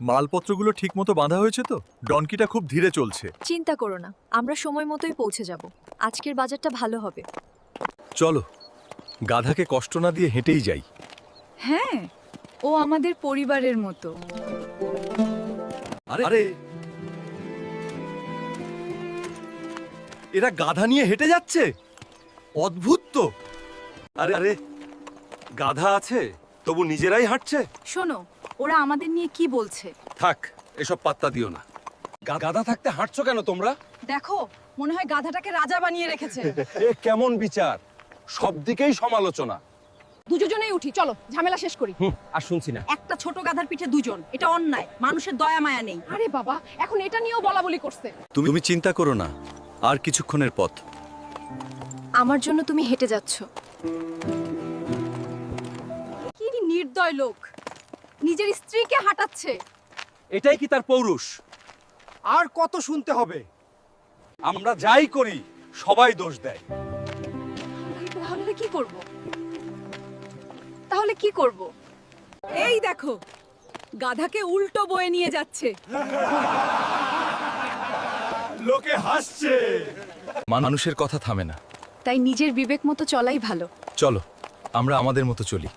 মালপত্রগুলো ঠিকমতো বাঁধা হয়েছে তো? ডনকিটা খুব ধীরে চলছে। চিন্তা করো না, আমরা সময় মতোই পৌঁছে যাব। আজকের বাজারটা ভালো হবে। চলো, গাধাকে কষ্ট না দিয়ে হেঁটেই যাই। হ্যাঁ, ও আমাদের পরিবারের মতো। আরে এরা গাধা নিয়ে হেঁটে যাচ্ছে, অদ্ভুত তো। আরে আরে গাধা আছে তবু নিজেরাই হাঁটছে। শোনো, ওরা আমাদের নিয়ে কি বলছে? থাক, এসব পাত্তা দিও না। গাধা থাকতে হাঁটছো কেন তোমরা? দেখো, মনে হয় গাধাটাকে রাজা বানিয়ে রেখেছে। এ কেমন বিচার? সব দিকেই সমালোচনা। দুজনেই উঠি, চলো ঝামেলা শেষ করি। আর শুনছি না। একটা ছোট গাধার পিঠে দুজন, এটা অন্যায়। মানুষের দয়া মায়া নেই। আরে বাবা, এখন এটা নিয়েও বলাবলি করছে। তুমি চিন্তা করো না, আর কিছুক্ষণের পথ। আমার জন্য তুমি হেঁটে যাচ্ছ। কি নির্দয় লোক, নিজের স্ত্রীকে হাঁটাচ্ছে। এটাই কি তার পৌরুষ? আর কত শুনতে হবে? আমরা যাই করি সবাই দোষ দেয়। তাহলে কি করব? তাহলে কি করব? এই দেখো, গাধাকে উল্টো বয়ে নিয়ে যাচ্ছে। লোকে হাসছে। মানুষের কথা থামে না। তাই নিজের বিবেক মতো চলাই ভালো। চলো, আমরা আমাদের মতো চলি।